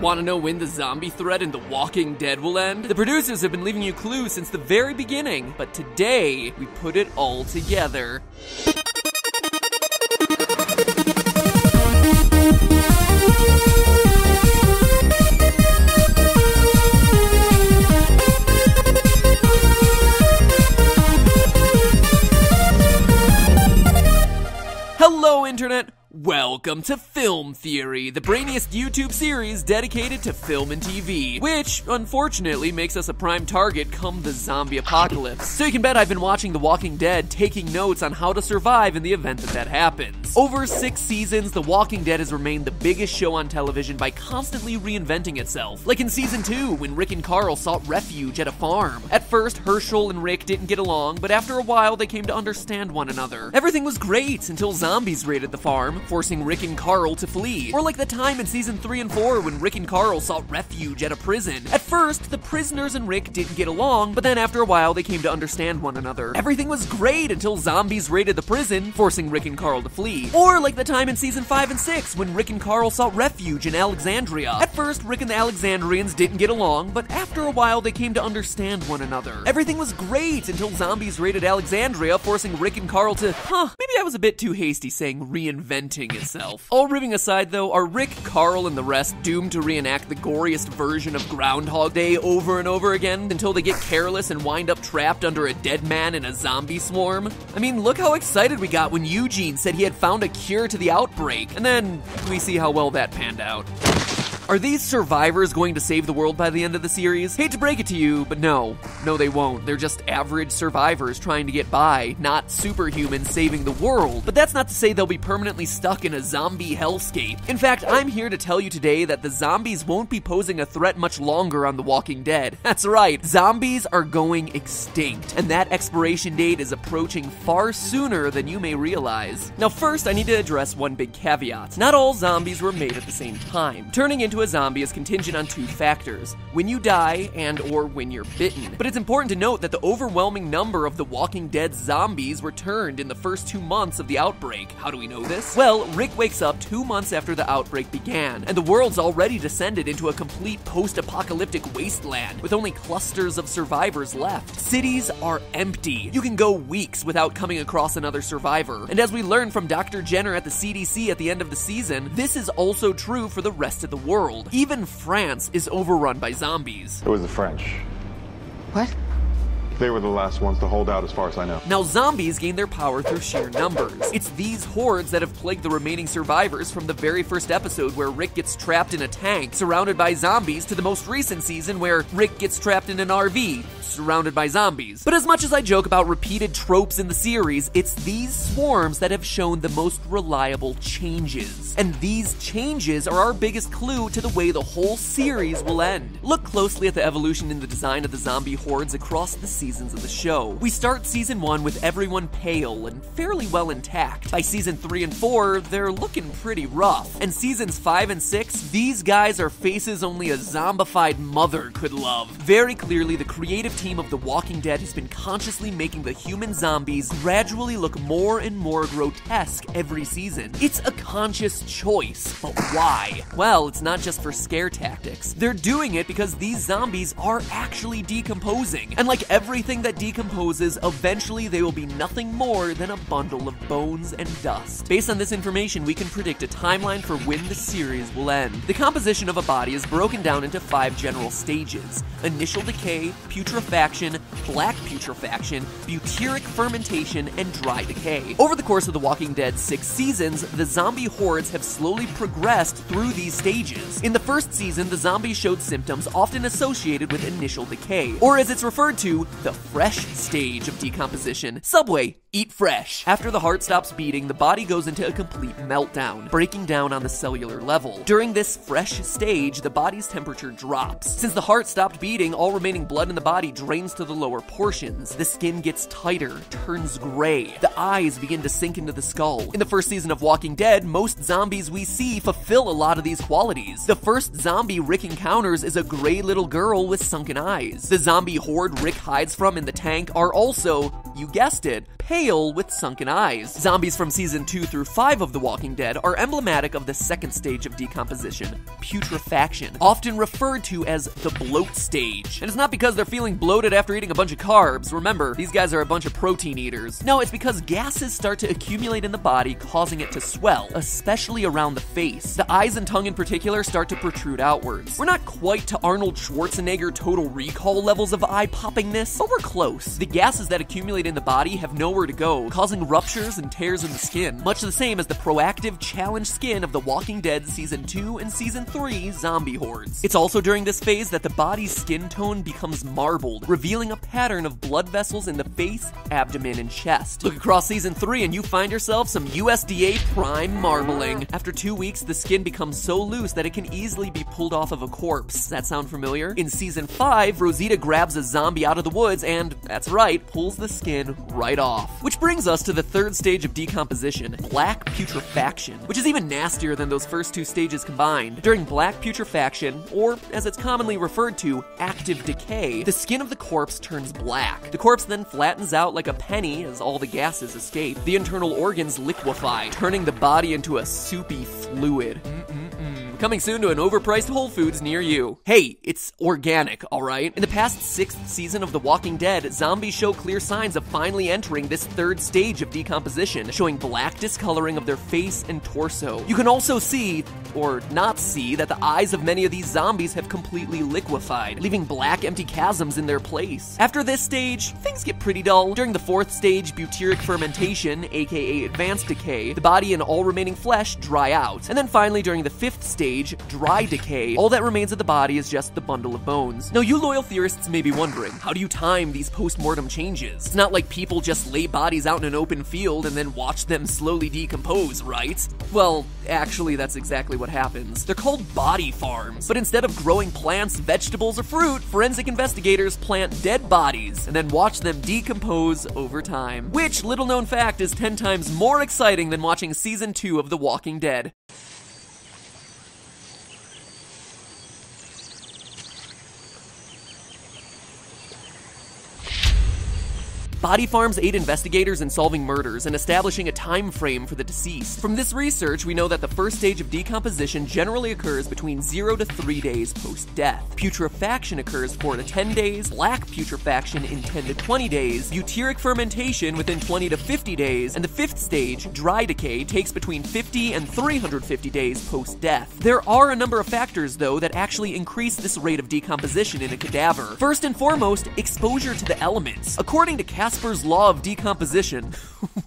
Want to know when the zombie threat in The Walking Dead will end? The producers have been leaving you clues since the very beginning, but today we put it all together. Hello, Internet! Welcome to Film Theory, the brainiest YouTube series dedicated to film and TV, which, unfortunately, makes us a prime target come the zombie apocalypse. So you can bet I've been watching The Walking Dead, taking notes on how to survive in the event that happens. Over 6 seasons, The Walking Dead has remained the biggest show on television by constantly reinventing itself. Like in Season 2, when Rick and Carl sought refuge at a farm. At first, Herschel and Rick didn't get along, but after a while, they came to understand one another. Everything was great until zombies raided the farm, forcing Rick and Carl to flee. Or like the time in Season 3 and 4 when Rick and Carl sought refuge at a prison. At first, the prisoners and Rick didn't get along, but then after a while they came to understand one another. Everything was great until zombies raided the prison, forcing Rick and Carl to flee. Or like the time in Season 5 and 6 when Rick and Carl sought refuge in Alexandria. At first, Rick and the Alexandrians didn't get along, but after a while they came to understand one another. Everything was great until zombies raided Alexandria, forcing Rick and Carl to, maybe I was a bit too hasty saying reinventing itself. All ribbing aside though, are Rick, Carl, and the rest doomed to reenact the goriest version of Groundhog Day over and over again until they get careless and wind up trapped under a dead man in a zombie swarm? I mean, look how excited we got when Eugene said he had found a cure to the outbreak, and then we see how well that panned out. Are these survivors going to save the world by the end of the series? Hate to break it to you, but no, they won't. They're just average survivors trying to get by, not superhumans saving the world. But that's not to say they'll be permanently stuck in a zombie hellscape. In fact, I'm here to tell you today that the zombies won't be posing a threat much longer on The Walking Dead. That's right, zombies are going extinct, and that expiration date is approaching far sooner than you may realize. Now first, I need to address one big caveat. Not all zombies were made at the same time. Turning into a zombie is contingent on 2 factors: when you die and or when you're bitten. But it's important to note that the overwhelming number of The Walking Dead zombies were turned in the first 2 months of the outbreak. How do we know this? Well, Rick wakes up 2 months after the outbreak began, and the world's already descended into a complete post-apocalyptic wasteland with only clusters of survivors left. Cities are empty. You can go weeks without coming across another survivor. And as we learned from Dr. Jenner at the CDC at the end of the season, this is also true for the rest of the world. Even France is overrun by zombies. It was the French. What? They were the last ones to hold out as far as I know. Now, zombies gain their power through sheer numbers. It's these hordes that have plagued the remaining survivors from the very first episode where Rick gets trapped in a tank, surrounded by zombies, to the most recent season where Rick gets trapped in an RV, surrounded by zombies. But as much as I joke about repeated tropes in the series, it's these swarms that have shown the most reliable changes. And these changes are our biggest clue to the way the whole series will end. Look closely at the evolution in the design of the zombie hordes across the seasons of the show. We start Season 1 with everyone pale and fairly well intact. By Season 3 and 4, they're looking pretty rough. And Seasons 5 and 6, these guys are faces only a zombified mother could love. Very clearly, the creative team of The Walking Dead has been consciously making the human zombies gradually look more and more grotesque every season. It's a conscious choice, but why? Well, it's not just for scare tactics. They're doing it because these zombies are actually decomposing. And like everything that decomposes, eventually they will be nothing more than a bundle of bones and dust. Based on this information, we can predict a timeline for when the series will end. The composition of a body is broken down into 5 general stages: initial decay, putrefaction, black putrefaction, butyric fermentation, and dry decay. Over the course of The Walking Dead's 6 seasons, the zombie hordes have slowly progressed through these stages. In the first season, the zombies showed symptoms often associated with initial decay, or as it's referred to, the fresh stage of decomposition. Subway, eat fresh. After the heart stops beating, the body goes into a complete meltdown, breaking down on the cellular level. During this fresh stage, the body's temperature drops. Since the heart stopped beating, all remaining blood in the body drains to the lower portions. The skin gets tighter, turns gray. The eyes begin to sink into the skull. In the first season of Walking Dead, most zombies we see fulfill a lot of these qualities. The first zombie Rick encounters is a gray little girl with sunken eyes. The zombie horde Rick hides from in the tank are also you guessed it, pale with sunken eyes. Zombies from season 2 through 5 of The Walking Dead are emblematic of the second stage of decomposition, putrefaction, often referred to as the bloat stage. And it's not because they're feeling bloated after eating a bunch of carbs. Remember, these guys are a bunch of protein eaters. No, it's because gases start to accumulate in the body, causing it to swell, especially around the face. The eyes and tongue in particular start to protrude outwards. We're not quite to Arnold Schwarzenegger Total Recall levels of eye-poppingness, but we're close. The gases that accumulate in the body have nowhere to go, causing ruptures and tears in the skin, much the same as the proactive challenge skin of The Walking Dead Season 2 and Season 3 zombie hordes. It's also during this phase that the body's skin tone becomes marbled, revealing a pattern of blood vessels in the face, abdomen, and chest. Look across Season 3 and you find yourself some USDA prime marbling. After 2 weeks, the skin becomes so loose that it can easily be pulled off of a corpse. That sound familiar? In Season 5, Rosita grabs a zombie out of the woods and, that's right, pulls the skin right off. Which brings us to the third stage of decomposition, black putrefaction, which is even nastier than those first two stages combined. During black putrefaction, or as it's commonly referred to, active decay, the skin of the corpse turns black. The corpse then flattens out like a penny as all the gases escape. The internal organs liquefy, turning the body into a soupy fluid. Coming soon to an overpriced Whole Foods near you. Hey, it's organic, alright? In the past 6th season of The Walking Dead, zombies show clear signs of finally entering this third stage of decomposition, showing black discoloring of their face and torso. You can also see, or not see, that the eyes of many of these zombies have completely liquefied, leaving black empty chasms in their place. After this stage, things get pretty dull. During the 4th stage, butyric fermentation, aka advanced decay, the body and all remaining flesh dry out. And then finally, during the 5th stage, dry decay, all that remains of the body is just the bundle of bones. Now, you loyal theorists may be wondering, how do you time these post-mortem changes? It's not like people just lay bodies out in an open field and then watch them slowly decompose, right? Well, actually, that's exactly what happens. They're called body farms, but instead of growing plants, vegetables, or fruit, forensic investigators plant dead bodies and then watch them decompose over time. Which, little known fact, is 10 times more exciting than watching Season 2 of The Walking Dead. Body farms aid investigators in solving murders and establishing a time frame for the deceased. From this research, we know that the first stage of decomposition generally occurs between 0 to 3 days post-death. Putrefaction occurs 4 to 10 days, black putrefaction in 10 to 20 days, butyric fermentation within 20 to 50 days, and the 5th stage, dry decay, takes between 50 and 350 days post-death. There are a number of factors, though, that actually increase this rate of decomposition in a cadaver. First and foremost, exposure to the elements. According to Casper's law of decomposition.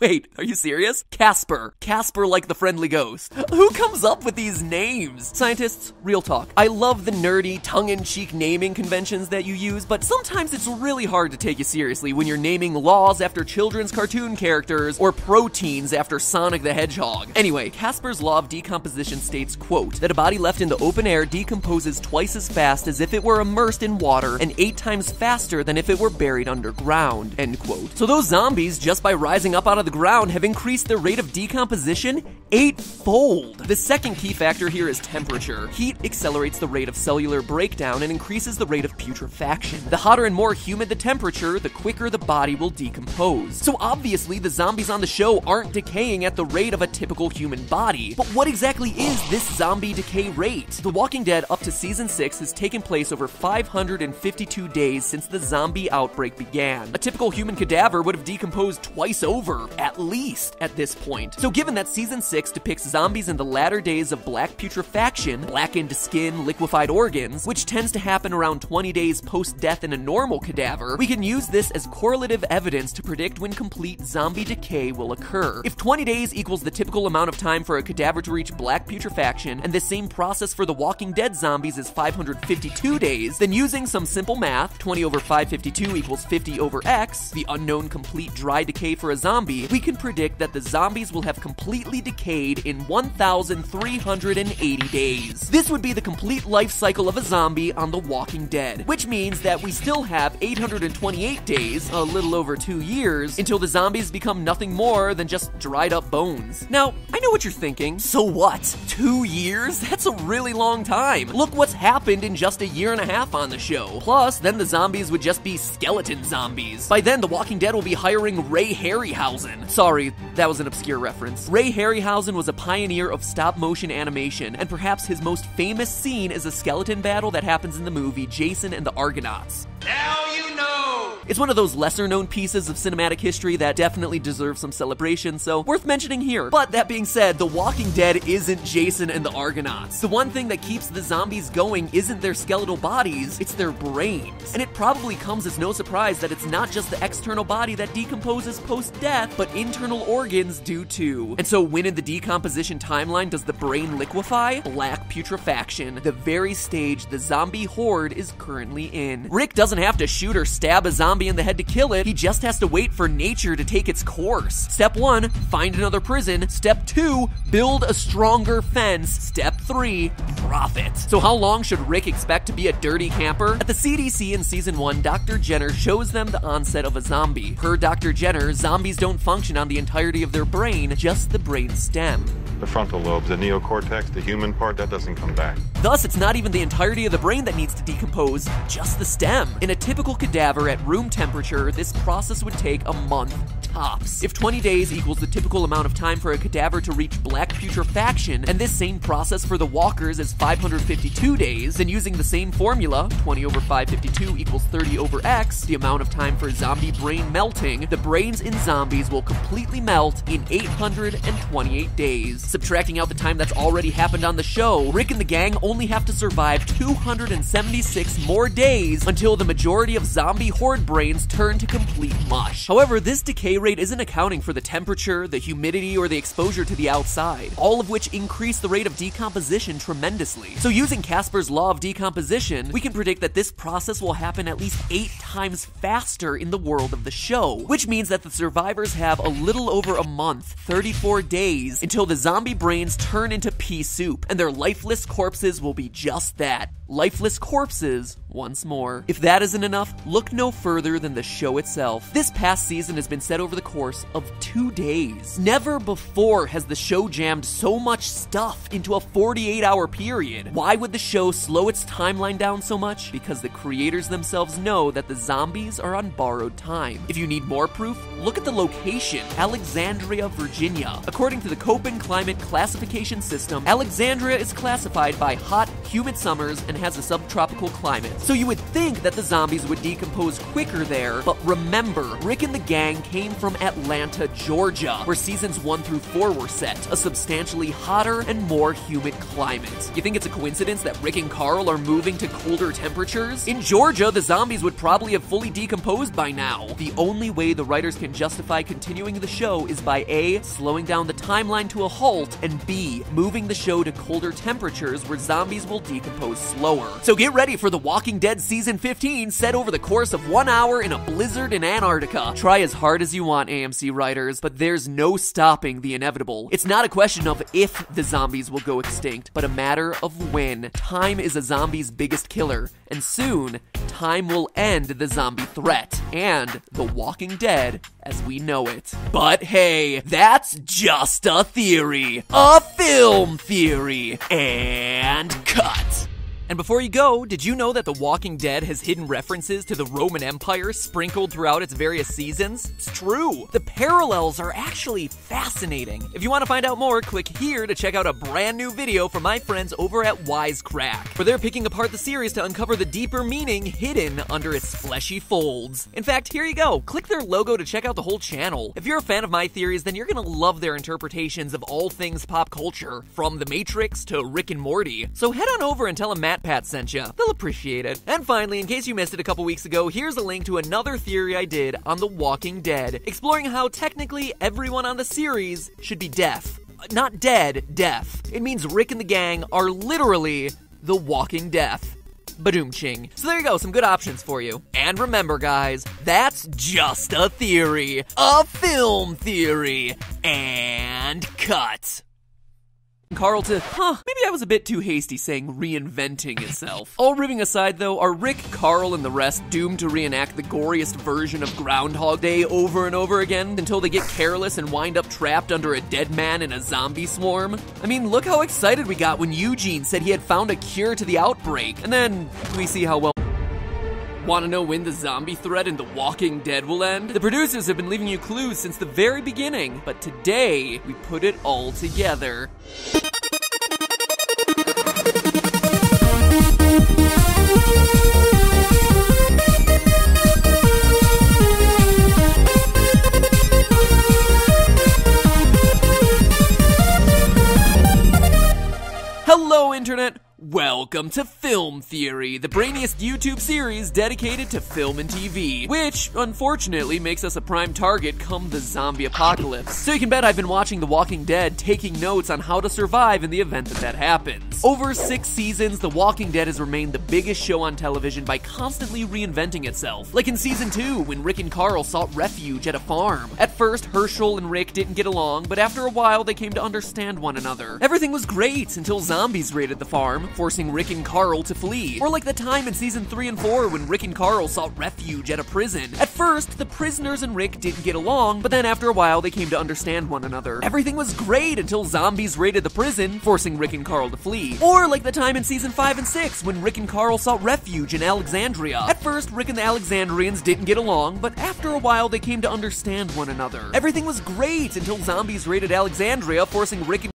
Wait, are you serious? Casper. Casper like the friendly ghost. Who comes up with these names? Scientists, real talk. I love the nerdy, tongue-in-cheek naming conventions that you use, but sometimes it's really hard to take you seriously when you're naming laws after children's cartoon characters or proteins after Sonic the Hedgehog. Anyway, Casper's law of decomposition states, quote, that a body left in the open air decomposes twice as fast as if it were immersed in water and 8 times faster than if it were buried underground, end quote. So those zombies, just by rising up out of the ground, have increased their rate of decomposition 8-fold. The second key factor here is temperature. Heat accelerates the rate of cellular breakdown and increases the rate of putrefaction. The hotter and more humid the temperature, the quicker the body will decompose. So obviously, the zombies on the show aren't decaying at the rate of a typical human body. But what exactly is this zombie decay rate? The Walking Dead up to Season 6 has taken place over 552 days since the zombie outbreak began. A typical human cadaver would have decomposed twice over, at least, at this point. So given that Season 6 depicts zombies in the latter days of black putrefaction, blackened skin, liquefied organs, which tends to happen around 20 days post-death in a normal cadaver, we can use this as correlative evidence to predict when complete zombie decay will occur. If 20 days equals the typical amount of time for a cadaver to reach black putrefaction, and the same process for the Walking Dead zombies is 552 days, then using some simple math, 20 over 552 equals 50 over x, the unknown complete dry decay for a zombie, we can predict that the zombies will have completely decayed decayed in 1,380 days. This would be the complete life cycle of a zombie on The Walking Dead, which means that we still have 828 days, a little over 2 years, until the zombies become nothing more than just dried up bones. Now, I know what you're thinking. So what? 2 years? That's a really long time. Look what's happened in just a year and a half on the show. Plus, then the zombies would just be skeleton zombies. By then, The Walking Dead will be hiring Ray Harryhausen. Sorry, that was an obscure reference. Ray Harryhausen was a pioneer of stop-motion animation, and perhaps his most famous scene is a skeleton battle that happens in the movie Jason and the Argonauts. Now you know! It's one of those lesser-known pieces of cinematic history that definitely deserves some celebration, so worth mentioning here. But that being said, The Walking Dead isn't Jason and the Argonauts. The one thing that keeps the zombies going isn't their skeletal bodies, it's their brains. And it probably comes as no surprise that it's not just the external body that decomposes post-death, but internal organs do too. And so when in the decomposition timeline does the brain liquefy? Black putrefaction, the very stage the zombie horde is currently in. Rick doesn't have to shoot or stab a zombie in the head to kill it, he just has to wait for nature to take its course. Step 1, find another prison. Step 2, build a stronger fence. Step 3, profit. So how long should Rick expect to be a dirty camper? At the CDC in season 1, Dr. Jenner shows them the onset of a zombie. Per Dr. Jenner, zombies don't function on the entirety of their brain, just the brain stem. The frontal lobes, the neocortex, the human part, that doesn't come back. Thus, it's not even the entirety of the brain that needs to decompose, just the stem. In a typical cadaver at room temperature, this process would take a month tops. If 20 days equals the typical amount of time for a cadaver to reach black putrefaction, and this same process for the walkers is 552 days, then using the same formula, 20 over 552 equals 30 over x, the amount of time for zombie brain melting, the brains in zombies will completely melt in 828 days. Subtracting out the time that's already happened on the show, Rick and the gang only have to survive 276 more days until the majority of zombie horde brains turn to complete mush. However, this decay rate isn't accounting for the temperature, the humidity, or the exposure to the outside, all of which increase the rate of decomposition tremendously. So using Casper's law of decomposition, we can predict that this process will happen at least 8 times faster in the world of the show, which means that the survivors have a little over a month, 34 days, until the zombie brains turn into pea soup, and their lifeless corpses will be just that. Lifeless corpses once more. If that isn't enough, look no further than the show itself. This past season has been set over the course of 2 days. Never before has the show jammed so much stuff into a 48-hour period. Why would the show slow its timeline down so much? Because the creators themselves know that the zombies are on borrowed time. If you need more proof, look at the location, Alexandria, Virginia. According to the Köppen climate classification system, Alexandria is classified by hot, humid summers and has a subtropical climate. So you would think that the zombies would decompose quicker there, but remember, Rick and the gang came from Atlanta, Georgia, where seasons 1 through 4 were set, a substantially hotter and more humid climate. You think it's a coincidence that Rick and Carl are moving to colder temperatures? In Georgia, the zombies would probably have fully decomposed by now. The only way the writers can justify continuing the show is by A, slowing down the timeline to a halt, and B, moving the show to colder temperatures where zombies will decompose slower. So get ready for The Walking Dead Season 15 set over the course of 1 hour in a blizzard in Antarctica. Try as hard as you want, AMC writers, but there's no stopping the inevitable. It's not a question of if the zombies will go extinct, but a matter of when. Time is a zombie's biggest killer, and soon, time will end the zombie threat and The Walking Dead as we know it. But hey, that's just a theory. A film theory. And cut. And before you go, did you know that The Walking Dead has hidden references to the Roman Empire sprinkled throughout its various seasons? It's true. The parallels are actually fascinating. If you want to find out more, click here to check out a brand new video from my friends over at Wisecrack, where they're picking apart the series to uncover the deeper meaning hidden under its fleshy folds. In fact, here you go. Click their logo to check out the whole channel. If you're a fan of my theories, then you're gonna love their interpretations of all things pop culture, from The Matrix to Rick and Morty. So head on over and tell them Pat sent ya. They'll appreciate it. And finally, in case you missed it a couple weeks ago, here's a link to another theory I did on The Walking Dead, exploring how technically everyone on the series should be deaf. Not dead, deaf. It means Rick and the gang are literally the Walking Deaf. Badoom-ching. So there you go, some good options for you. And remember, guys, that's just a theory. A film theory. And cut. Carl to, maybe I was a bit too hasty saying reinventing itself. All ribbing aside though, are Rick, Carl, and the rest doomed to reenact the goriest version of Groundhog Day over and over again until they get careless and wind up trapped under a dead man in a zombie swarm? I mean, look how excited we got when Eugene said he had found a cure to the outbreak, and then we see how well. Want to know when the zombie threat in The Walking Dead will end? The producers have been leaving you clues since the very beginning, but today, we put it all together. Hello, Internet! Welcome to Film Theory, the brainiest YouTube series dedicated to film and TV, which, unfortunately, makes us a prime target come the zombie apocalypse. So you can bet I've been watching The Walking Dead, taking notes on how to survive in the event that happens. Over 6 seasons, The Walking Dead has remained the biggest show on television by constantly reinventing itself. Like in Season 2, when Rick and Carl sought refuge at a farm. At first, Herschel and Rick didn't get along, but after a while, they came to understand one another. Everything was great until zombies raided the farm, forcing Rick and Carl to flee. Or like the time in Season 3 and 4 when Rick and Carl sought refuge at a prison. At first, the prisoners and Rick didn't get along, but then after a while they came to understand one another. Everything was great until zombies raided the prison, forcing Rick and Carl to flee. Or like the time in Season 5 and 6 when Rick and Carl sought refuge in Alexandria. At first, Rick and the Alexandrians didn't get along, but after a while they came to understand one another. Everything was great until zombies raided Alexandria, forcing Rick and